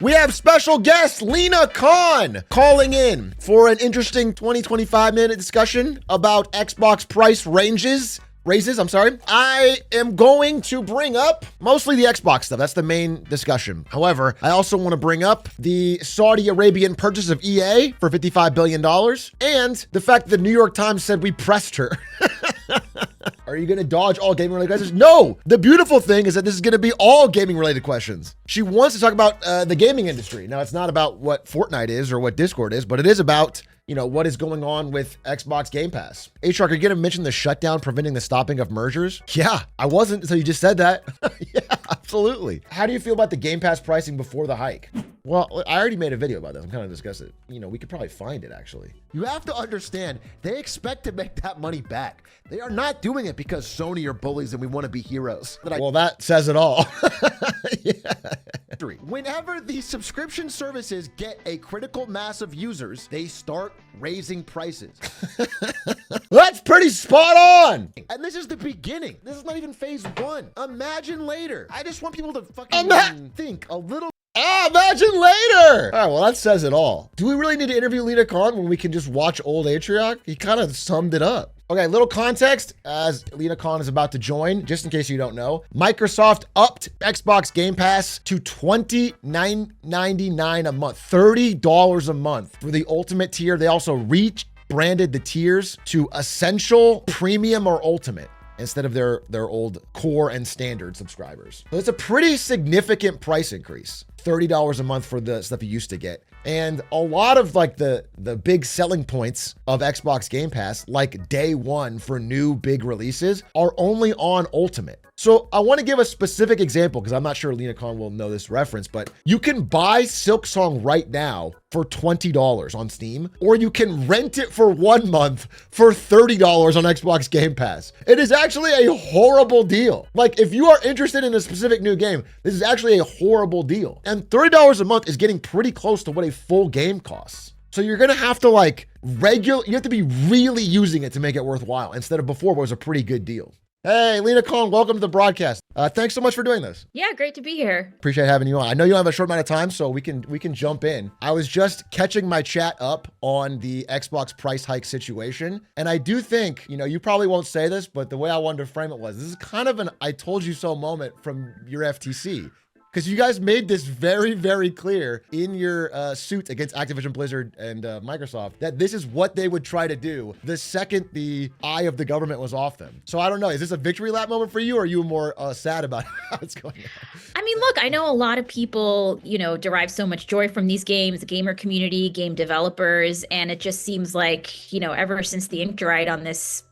We have special guest Lina calling in for an interesting 25-minute discussion about Xbox price raises. I am going to bring up mostly the Xbox stuff. That's the main discussion. However, I also want to bring up the Saudi Arabian purchase of EA for $55 billion and the fact that the New York Times said we pressed her. Are you going to dodge all gaming-related questions? No! The beautiful thing is that this is going to be all gaming-related questions. She wants to talk about the gaming industry. Now, it's not about what Fortnite is or what Discord is, but it is about, what is going on with Xbox Game Pass. H-Shark, are you going to mention the shutdown preventing the stopping of mergers? Yeah, I wasn't until you just said that. Yeah, absolutely. How do you feel about the Game Pass pricing before the hike? Well, I already made a video about this. I'm kind of discussing it. We could probably find it, actually. You have to understand, they expect to make that money back. They are not doing it because Sony are bullies and we want to be heroes. Well, that says it all. Yeah. Whenever these subscription services get a critical mass of users, they start raising prices. That's pretty spot on. And this is the beginning. This is not even phase one. Imagine later. I just want people to fucking think a little. Imagine later. All right, well, that says it all. Do we really need to interview Lina when we can just watch old Atrioc? He kind of summed it up. Okay, little context as Lina is about to join, just in case you don't know. Microsoft upped Xbox Game Pass to $29.99 a month, $30 a month for the ultimate tier. They also rebranded the tiers to Essential, Premium, or Ultimate instead of their old core and standard subscribers. So it's a pretty significant price increase. $30 a month for the stuff you used to get. And a lot of the big selling points of Xbox Game Pass, like day one for new big releases, are only on Ultimate. So I want to give a specific example because I'm not sure Lina will know this reference, but you can buy Silksong right now for $20 on Steam, or you can rent it for 1 month for $30 on Xbox Game Pass. It is actually a horrible deal. Like, if you are interested in a specific new game, this is actually a horrible deal. And $30 a month is getting pretty close to what a full game costs. So you're going to have to you have to be really using it to make it worthwhile instead of before where it was a pretty good deal. Hey, Lina, welcome to the broadcast. Thanks so much for doing this. Yeah, great to be here. Appreciate having you on. I know you have a short amount of time, so we can jump in. I was just catching my chat up on the Xbox price hike situation, and I do think, you probably won't say this, but the way I wanted to frame it was, this is kind of an I told you so moment from your FTC. Because you guys made this very, very clear in your suit against Activision Blizzard and Microsoft that this is what they would try to do the second the eye of the government was off them. So I don't know, is this a victory lap moment for you, or are you more sad about how it's going on? I mean, look, I know a lot of people, derive so much joy from these games, the gamer community, game developers, and it just seems like, ever since the ink dried on this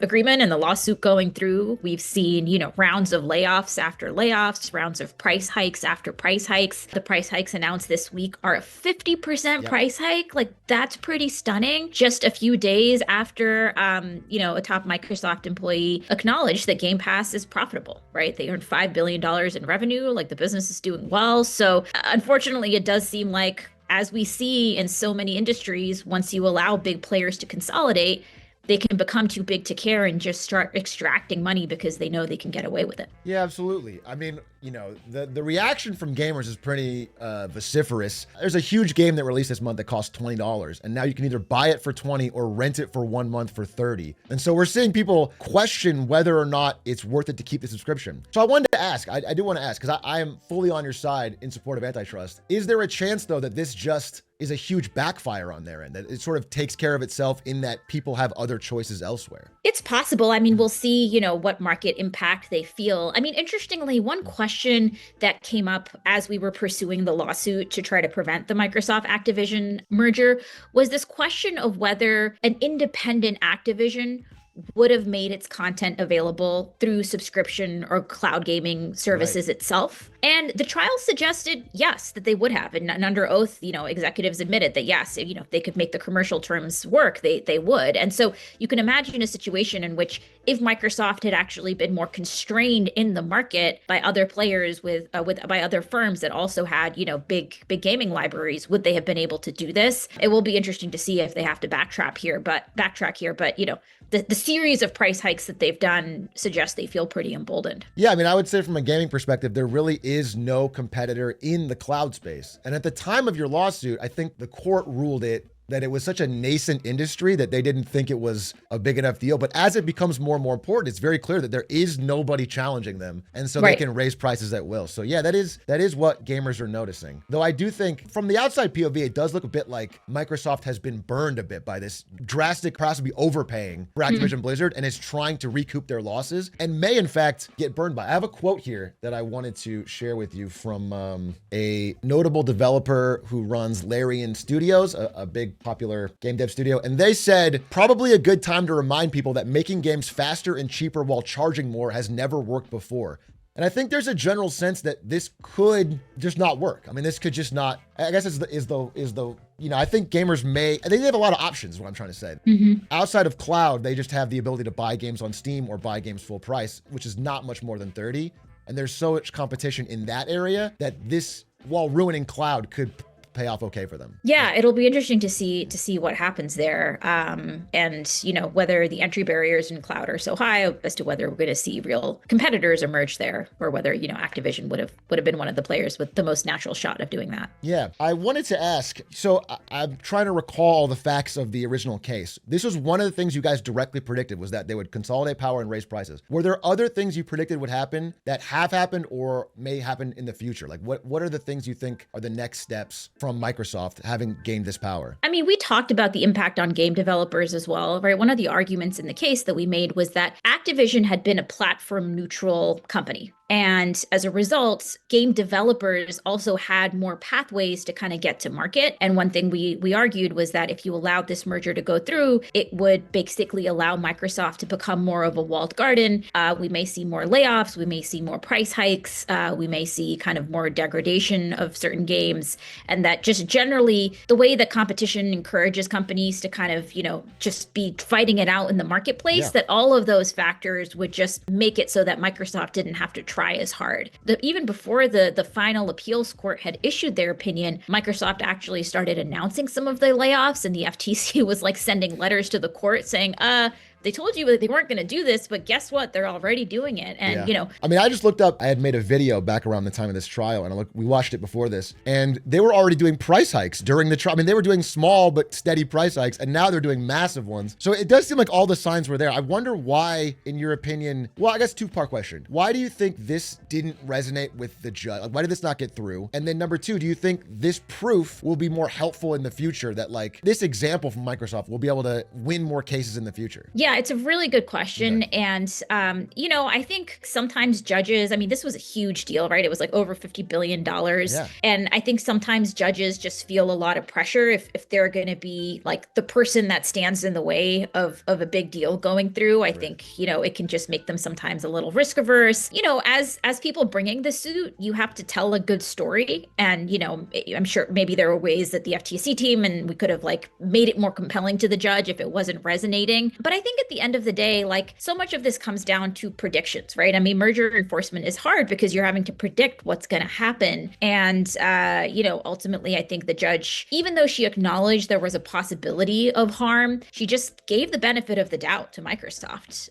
agreement and the lawsuit going through, we've seen, rounds of layoffs after layoffs, rounds of price hikes after price hikes. The price hikes announced this week are a 50% price hike. That's pretty stunning. Just a few days after, a top Microsoft employee acknowledged that Game Pass is profitable, right? They earned $5 billion in revenue. The business is doing well. So unfortunately, it does seem like, as we see in so many industries, once you allow big players to consolidate, they can become too big to care and just start extracting money because they know they can get away with it. Yeah, absolutely. I mean, the reaction from gamers is pretty vociferous. There's a huge game that released this month that cost $20, and now you can either buy it for $20 or rent it for 1 month for $30. And so we're seeing people question whether or not it's worth it to keep the subscription. So I wanted to ask, I do want to ask, because I am fully on your side in support of Antitrust. Is there a chance, though, that this just is a huge backfire on their end, that it sort of takes care of itself in that people have other choices elsewhere? It's possible. I mean, we'll see, what market impact they feel. I mean, interestingly, one question that came up as we were pursuing the lawsuit to try to prevent the Microsoft Activision merger was this question of whether an independent Activision would have made its content available through subscription or cloud gaming services itself. And the trial suggested, yes, that they would have. And under oath, executives admitted that, yes, if they could make the commercial terms work, they would. And so you can imagine a situation in which if Microsoft had actually been more constrained in the market by other players by other firms that also had, big gaming libraries, would they have been able to do this? It will be interesting to see if they have to backtrack here. But the series of price hikes that they've done suggest they feel pretty emboldened. Yeah, I mean, I would say from a gaming perspective, there really is no competitor in the cloud space. And at the time of your lawsuit, I think the court ruled that it was such a nascent industry that they didn't think it was a big enough deal. But as it becomes more and more important, it's very clear that there is nobody challenging them. And so they can raise prices at will. So yeah, that is what gamers are noticing. Though I do think from the outside POV, it does look a bit like Microsoft has been burned a bit by this drastic, possibly overpaying for Activision Blizzard and is trying to recoup their losses and may in fact get burned by. I have a quote here that I wanted to share with you from a notable developer who runs Larian Studios, a big popular game dev studio. And they said, probably a good time to remind people that making games faster and cheaper while charging more has never worked before. And I think there's a general sense that this could just not work. I mean, this could just not, I guess is the, you know, I think gamers they have a lot of options is what I'm trying to say. Outside of cloud, they just have the ability to buy games on Steam or buy games full price, which is not much more than 30. And there's so much competition in that area that this, while ruining cloud, could pay off okay for them. Yeah, it'll be interesting to see what happens there, and you know whether the entry barriers in cloud are so high as to whether we're going to see real competitors emerge there, or whether Activision would have been one of the players with the most natural shot of doing that. Yeah, I wanted to ask. So I'm trying to recall the facts of the original case. This was one of the things you guys directly predicted was that they would consolidate power and raise prices. Were there other things you predicted would happen that have happened or may happen in the future? Like what are the things you think are the next steps from Microsoft having gained this power? I mean, we talked about the impact on game developers as well, right? One of the arguments in the case that we made was that Activision had been a platform neutral company. And as a result, game developers also had more pathways to kind of get to market. And one thing we argued was that if you allowed this merger to go through, it would basically allow Microsoft to become more of a walled garden. We may see more layoffs. We may see more price hikes. We may see kind of more degradation of certain games. And that just generally the way that competition encourages companies to kind of, just be fighting it out in the marketplace, that all of those factors would just make it so that Microsoft didn't have to try as hard. Even before the final appeals court had issued their opinion, Microsoft actually started announcing some of the layoffs, and the FTC was like sending letters to the court saying, they told you that they weren't going to do this, but guess what? They're already doing it. And, I mean, I just looked up, I had made a video back around the time of this trial, and we watched it before this, and they were already doing price hikes during the trial. I mean, they were doing small but steady price hikes, and now they're doing massive ones. So it does seem like all the signs were there. I wonder why, in your opinion, well, I guess two-part question. Why do you think this didn't resonate with the judge? Like, why did this not get through? And then number two, do you think this proof will be more helpful in the future, that like this example from Microsoft will be able to win more cases in the future? Yeah, it's a really good question. Okay. And, I think sometimes judges, I mean, this was a huge deal, right? It was like over $50 billion. Yeah. And I think sometimes judges just feel a lot of pressure if they're going to be like the person that stands in the way of a big deal going through. I think, it can just make them sometimes a little risk averse. As people bringing the suit, you have to tell a good story. And, I'm sure maybe there were ways that the FTC team and we could have like made it more compelling to the judge if it wasn't resonating. But I think at the end of the day, like so much of this comes down to predictions, right? I mean, merger enforcement is hard because you're having to predict what's going to happen. And, ultimately, I think the judge, even though she acknowledged there was a possibility of harm, she just gave the benefit of the doubt to Microsoft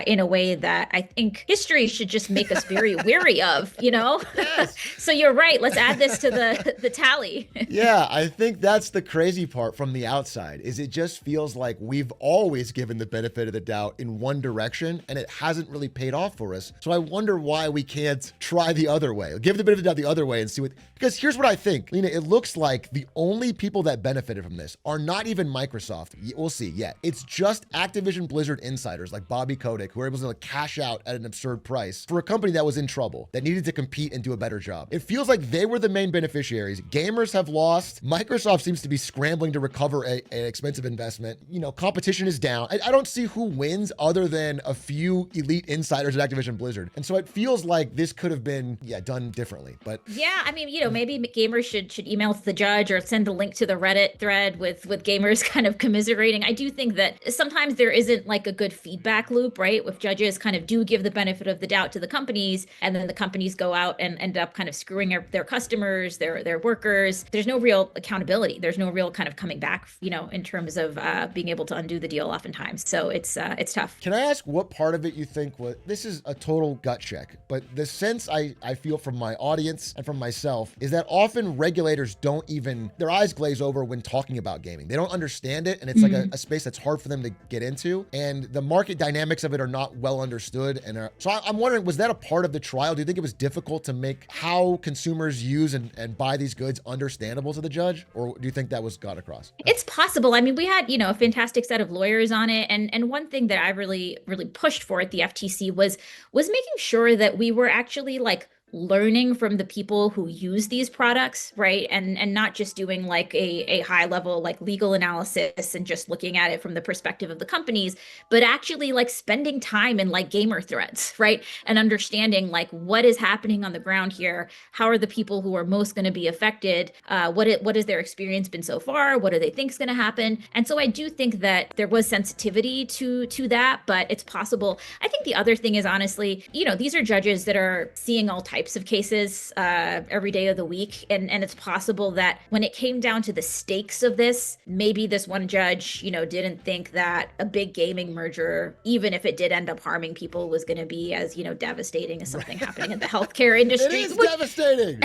in a way that I think history should just make us very wary of, Yes. So you're right. Let's add this to the tally. Yeah, I think that's the crazy part from the outside is it just feels like we've always given the benefit of the doubt in one direction and it hasn't really paid off for us. So I wonder why we can't try the other way. Give the benefit of the doubt the other way and see because here's what I think, Lina, it looks like the only people that benefited from this are not even Microsoft. We'll see yet. It's just Activision Blizzard insiders like Bobby Kotick who were able to cash out at an absurd price for a company that was in trouble, that needed to compete and do a better job. It feels like they were the main beneficiaries. Gamers have lost. Microsoft seems to be scrambling to recover an expensive investment. Competition is down. I don't see who wins other than a few elite insiders at Activision Blizzard. And so it feels like this could have been, done differently. But yeah, I mean, maybe gamers should email to the judge or send a link to the Reddit thread with gamers kind of commiserating. I do think that sometimes there isn't like a good feedback loop, right? If judges kind of do give the benefit of the doubt to the companies and then the companies go out and end up kind of screwing their customers, their workers, there's no real accountability. There's no real kind of coming back, in terms of being able to undo the deal oftentimes. So So it's tough. Can I ask what part of it you think was, this is a total gut check, but the sense I feel from my audience and from myself is that often regulators don't even, their eyes glaze over when talking about gaming. They don't understand it, and it's like a space that's hard for them to get into, and the market dynamics of it are not well understood. And so I'm wondering, was that a part of the trial? Do you think it was difficult to make how consumers use and buy these goods understandable to the judge, or do you think that was got across? It's possible. I mean, we had, a fantastic set of lawyers on it. And one thing that I really, really pushed for at the FTC was making sure that we were actually like learning from the people who use these products, right? And not just doing like a high level like legal analysis and just looking at it from the perspective of the companies, but actually like spending time in like gamer threads, right? And understanding like what is happening on the ground here. How are the people who are most going to be affected? What has their experience been so far? What do they think is going to happen? And so I do think that there was sensitivity to that, but it's possible. I think the other thing is honestly, these are judges that are seeing all types of cases every day of the week. And it's possible that when it came down to the stakes of this, maybe this one judge, didn't think that a big gaming merger, even if it did end up harming people, was going to be as, devastating as something happening in the healthcare industry. It is devastating.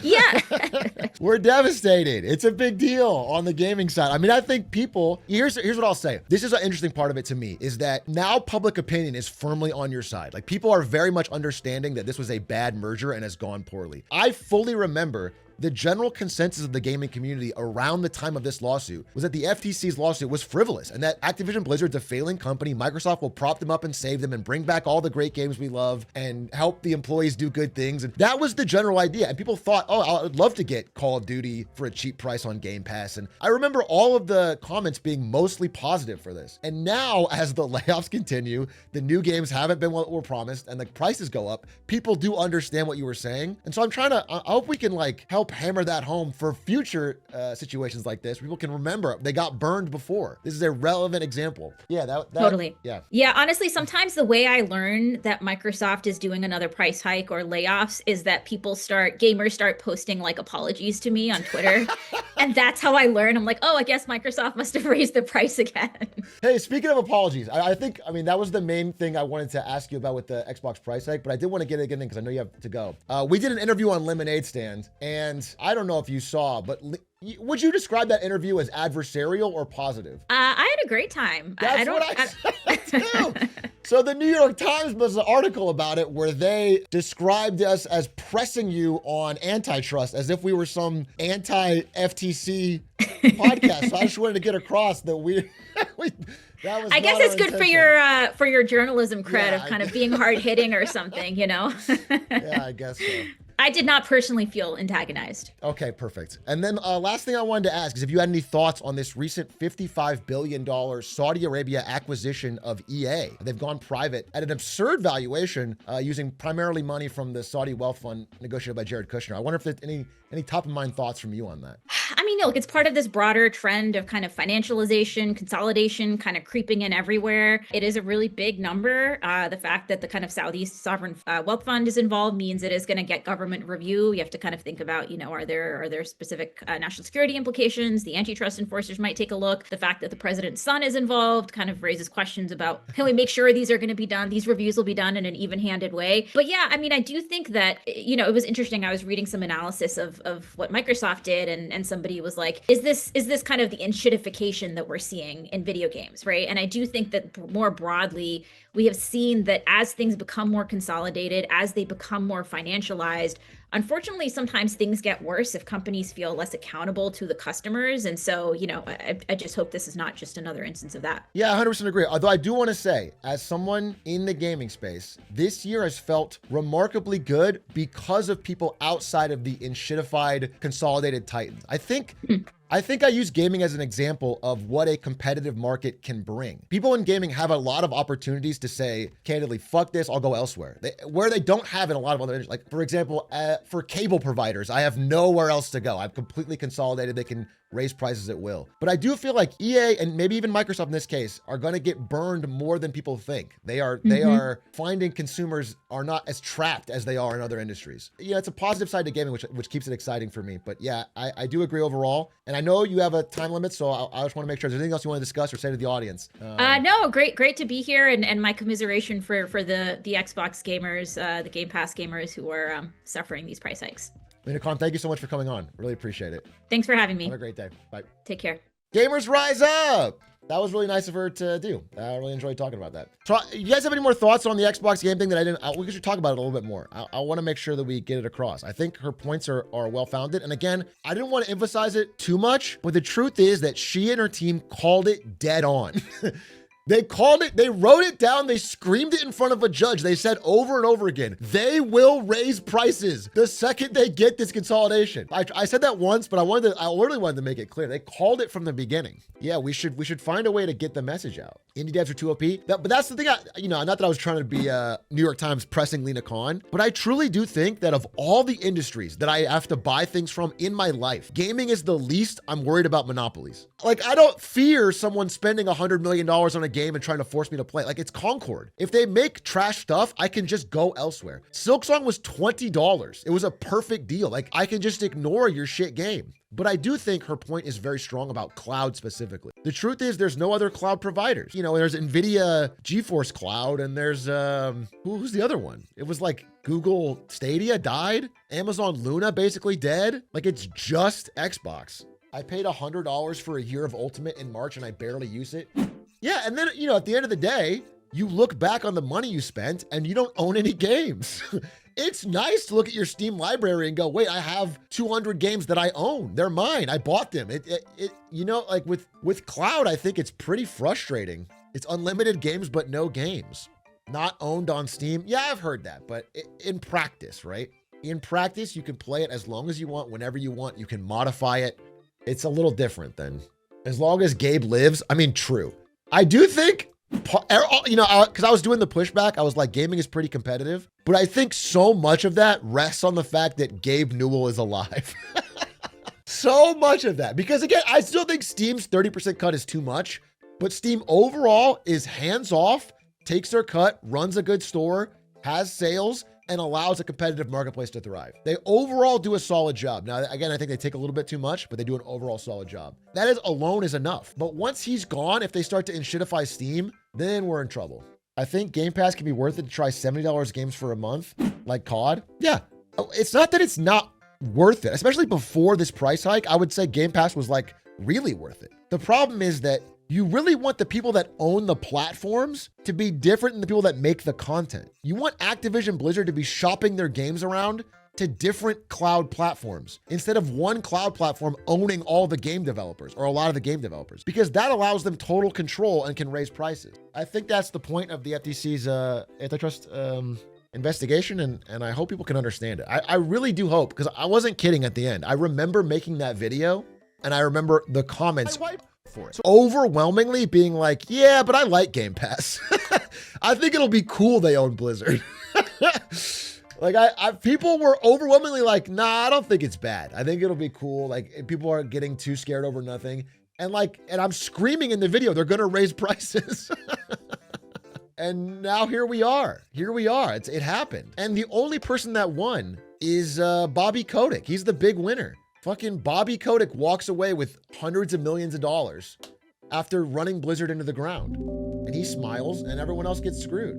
Yeah. We're devastated. It's a big deal on the gaming side. I mean, I think people, here's what I'll say. This is an interesting part of it to me, is that now public opinion is firmly on your side. Like, people are very much understanding that this was a bad merger and has gone poorly. I fully remember the general consensus of the gaming community around the time of this lawsuit was that the FTC's lawsuit was frivolous and that Activision Blizzard's a failing company. Microsoft will prop them up and save them and bring back all the great games we love and help the employees do good things. And that was the general idea. And people thought, oh, I'd love to get Call of Duty for a cheap price on Game Pass. And I remember all of the comments being mostly positive for this. And now, as the layoffs continue, the new games haven't been what were promised and the prices go up, people do understand what you were saying. And so I hope we can like help hammer that home for future situations like this. People can remember they got burned before. This is a relevant example. Yeah, that totally. Yeah. Honestly, sometimes the way I learn that Microsoft is doing another price hike or layoffs is that gamers start posting like apologies to me on Twitter. And that's how I learn. I'm like, oh, I guess Microsoft must have raised the price again. Hey, speaking of apologies, I think that was the main thing I wanted to ask you about with the Xbox price hike, but I did want to get it in because I know you have to go. We did an interview on Lemonade Stand, and I don't know if you saw, but would you describe that interview as adversarial or positive? I had a great time. That's what I said too. So the New York Times was an article about it where they described us as pressing you on Antitrust as if we were some anti-FTC podcast. So I just wanted to get across that that was I guess it's good for your journalism cred of kind of being hard hitting or something, Yeah, I guess so. I did not personally feel antagonized. Okay, perfect. And then last thing I wanted to ask is if you had any thoughts on this recent $55 billion Saudi Arabia acquisition of EA. They've gone private at an absurd valuation using primarily money from the Saudi wealth fund negotiated by Jared Kushner. I wonder if there's any top of mind thoughts from you on that. I mean, look, it's part of this broader trend of kind of financialization, consolidation, kind of creeping in everywhere. It is a really big number. The fact that the kind of Saudi sovereign wealth fund is involved means it is going to get government review. You have to kind of think about, are there specific national security implications? The antitrust enforcers might take a look. The fact that the president's son is involved kind of raises questions about, can we make sure these are going to be done? These reviews will be done in an even-handed way. But yeah, I mean, I do think that, it was interesting. I was reading some analysis of what Microsoft did, and somebody was like, is this kind of the enshittification that we're seeing in video games, right? And I do think that more broadly, we have seen that as things become more consolidated, as they become more financialized, unfortunately, sometimes things get worse if companies feel less accountable to the customers. And so, I just hope this is not just another instance of that. Yeah, 100% agree. Although I do want to say, as someone in the gaming space, this year has felt remarkably good because of people outside of the enshittified, consolidated titans. I think I use gaming as an example of what a competitive market can bring. People in gaming have a lot of opportunities to say, candidly, fuck this, I'll go elsewhere. Where they don't have in a lot of other industries. Like, for example, for cable providers, I have nowhere else to go. I'm completely consolidated. They can raise prices at will. But I do feel like EA and maybe even Microsoft in this case are going to get burned more than people think. They are finding consumers are not as trapped as they are in other industries. Yeah, it's a positive side to gaming, which keeps it exciting for me. But yeah, I do agree overall. And I know you have a time limit, so I just want to make sure there's anything else you want to discuss or say to the audience. No, great to be here, and my commiseration for the Xbox gamers, the Game Pass gamers who are suffering these price hikes. Lina Khan, thank you so much for coming on. Really appreciate it. Thanks for having me. Have a great day. Bye. Take care. Gamers rise up. That was really nice of her to do. I really enjoyed talking about that. So you guys have any more thoughts on the Xbox game thing that I didn't, we should talk about it a little bit more. I want to make sure that we get it across. I think her points are well-founded. And again, I didn't want to emphasize it too much, but the truth is that she and her team called it dead on. They called it, they wrote it down, they screamed it in front of a judge. They said over and over again, they will raise prices the second they get this consolidation. I said that once, but I really wanted to make it clear. They called it from the beginning. Yeah, we should find a way to get the message out. Indie devs are too OP. But that's the thing, not that I was trying to be New York Times pressing Lina Khan, but I truly do think that of all the industries that I have to buy things from in my life, gaming is the least I'm worried about monopolies. Like, I don't fear someone spending $100 million on a game and trying to force me to play. Like, it's Concord. If they make trash stuff, I can just go elsewhere. Silksong was $20. It was a perfect deal. Like, I can just ignore your shit game. But I do think her point is very strong about cloud specifically. The truth is there's no other cloud providers. There's NVIDIA GeForce Cloud, and there's, who's the other one? It was like Google Stadia died. Amazon Luna basically dead. Like, it's just Xbox. I paid $100 for a year of Ultimate in March and I barely use it. Yeah, and then, at the end of the day, you look back on the money you spent and you don't own any games. It's nice to look at your Steam library and go, wait, I have 200 games that I own. They're mine. I bought them. Like with cloud, I think it's pretty frustrating. It's unlimited games, but no games. Not owned on Steam. Yeah, I've heard that, but in practice, right? In practice, you can play it as long as you want, whenever you want. You can modify it. It's a little different than as long as Gabe lives. I mean, true. I do think, because I was doing the pushback, I was like, gaming is pretty competitive, but I think so much of that rests on the fact that Gabe Newell is alive. So much of that, because again, I still think Steam's 30% cut is too much, but Steam overall is hands off, takes their cut, runs a good store, has sales, and allows a competitive marketplace to thrive. They overall do a solid job. Now, again, I think they take a little bit too much, but they do an overall solid job. That is alone is enough. But once he's gone, if they start to inshitify Steam, then we're in trouble. I think Game Pass can be worth it to try $70 games for a month, like COD. Yeah, it's not that it's not worth it, especially before this price hike. I would say Game Pass was like really worth it. The problem is that you really want the people that own the platforms to be different than the people that make the content. You want Activision Blizzard to be shopping their games around to different cloud platforms instead of one cloud platform owning all the game developers or a lot of the game developers, because that allows them total control and can raise prices. I think that's the point of the FTC's antitrust investigation, and I hope people can understand it. I really do hope, because I wasn't kidding at the end. I remember making that video and I remember the comments for it. So overwhelmingly being like, yeah, but I like Game Pass. I think it'll be cool they own Blizzard. Like people were overwhelmingly like, nah, I don't think it's bad. I think it'll be cool. Like, people are getting too scared over nothing. And I'm screaming in the video, they're going to raise prices. And now here we are. It happened. And the only person that won is Bobby Kotick. He's the big winner. Fucking Bobby Kotick walks away with hundreds of millions of dollars after running Blizzard into the ground. And he smiles and everyone else gets screwed.